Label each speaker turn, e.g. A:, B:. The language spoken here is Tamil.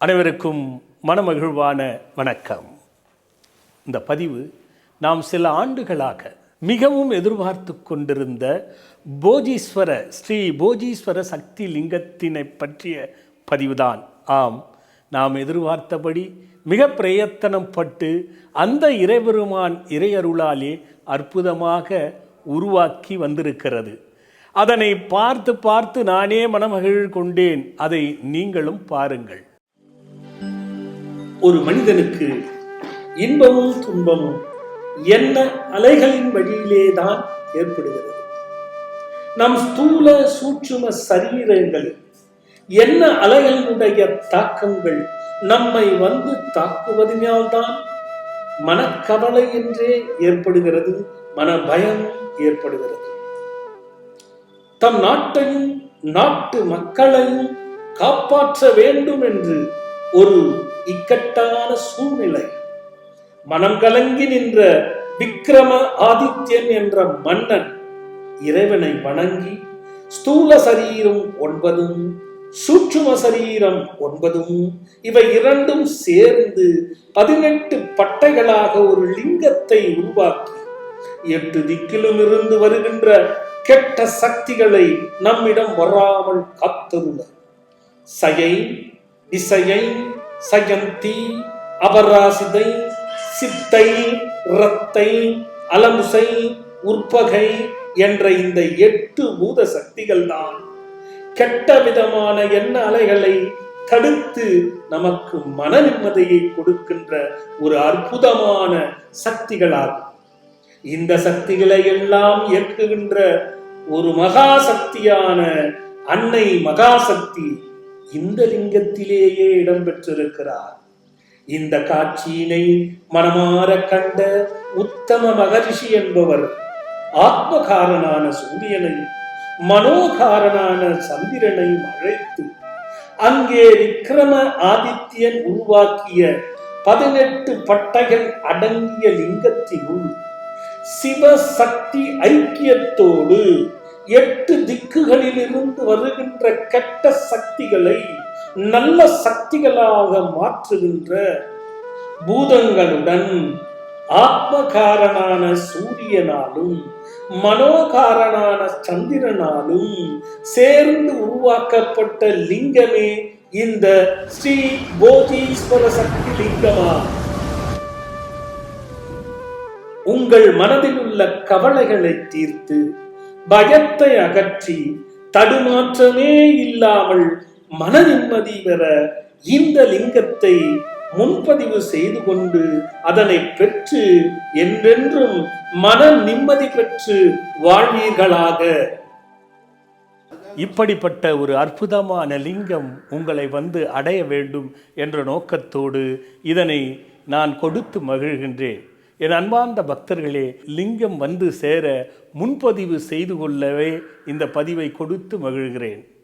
A: அனைவருக்கும் மனமகிழ்வான வணக்கம். இந்த பதிவு நாம் சில ஆண்டுகளாக மிகவும் எதிர்பார்த்து கொண்டிருந்த ஸ்ரீ போஜீஸ்வர சக்தி லிங்கத்தினை பற்றிய பதிவுதான். ஆம், நாம் எதிர்பார்த்தபடி மிக பிரயத்தனம் பட்டு அந்த இறைபெருமான் இறையருளாலே அற்புதமாக உருவாக்கி வந்திருக்கிறது. அதனை பார்த்து நானே மனமகிழ் கொண்டேன். அதை நீங்களும் பாருங்கள். ஒரு மனிதனுக்கு இன்பமும் துன்பமும் என்ன அலைகளின் வழியிலேதான் ஏற்படுகிறது. நம் ஸ்தூல சூட்சும சரீரங்களில் என்ன அலைகளினுடைய தாக்கங்கள் நம்மை வந்து தாக்குவதனால்தான் மனக்கவலை என்றே ஏற்படுகிறது, மனபயம் ஏற்படுகிறது. தம் நாட்டையும் நாட்டு மக்களையும் காப்பாற்ற வேண்டும் என்று ஒரு இக்கட்டான சூழ்நிலை. மனம் கலங்கி நின்ற விக்ரம ஆதித்யன் என்ற மன்னன் இறைவனை வணங்கி ஸ்தூல சரீரம் 9 சூட்சும சரீரம் 9 இவை இரண்டும் சேர்ந்து 18 பட்டைகளாக ஒரு லிங்கத்தை உருவாக்கி 8 திக்கிலும் இருந்து வருகின்ற கெட்ட சக்திகளை நம்மிடம் வராமல் காத்தருள சயை விசயை சயந்தி அபராசிதை சித்தை ரத்தை அலமுசை உற்பகை என்ற இந்த 8 பூத சக்திகள் தான் கெட்ட விதமான எண்ண அலைகளை தடுத்து நமக்கு மன நிம்மதியை கொடுக்கின்ற ஒரு அற்புதமான சக்திகளாகும். இந்த சக்திகளை எல்லாம் இயக்குகின்ற ஒரு மகா சக்தியான அன்னை மகாசக்தி இந்த லிங்கத்திலேயே இடம்பெற்றிருக்கிறார். இந்த காட்சியினை மனமாற கண்ட உத்தம மகரிஷி என்பவர் ஆத்மகாரனான சூரியனையும் மனோகாரனான சந்திரனையும் அழைத்து அங்கே விக்ரம ஆதித்யன் உருவாக்கிய 18 பட்டைகள் அடங்கிய லிங்கத்தினுள் சிவசக்தி ஐக்கியத்தோடு 8 திக்குகளில் இருந்து வருகின்ற கெட்ட சக்திகளை நல்ல சக்திகளாக மாற்றுகின்ற பூதங்களுடன் ஆத்மகாரனான சூரியனாலும் மனோகாரனான சந்திரனாலும் சேர்ந்து உருவாக்கப்பட்ட லிங்கமே இந்த ஸ்ரீ போஜீஸ்வர சக்தி லிங்கமா. உங்கள் மனதில் உள்ள கவலைகளை தீர்த்து பயத்தை அகற்றி தடுமாற்றமே இல்லாமல் மன நிம்மதி பெற இந்த லிங்கத்தை முன்பதிவு செய்து கொண்டு அதனை பெற்று என்றென்றும் மன நிம்மதி பெற்று வாழ்வீர்களாக. இப்படிப்பட்ட ஒரு அற்புதமான லிங்கம் உங்களை வந்து அடைய வேண்டும் என்ற நோக்கத்தோடு இதனை நான் கொடுத்து மகிழ்கின்றேன். என் அன்பார்ந்த பக்தர்களே, லிங்கம் வந்து சேர முன்பதிவு செய்து கொள்ளவே இந்த பதிவை கொடுத்து மகிழ்கிறேன்.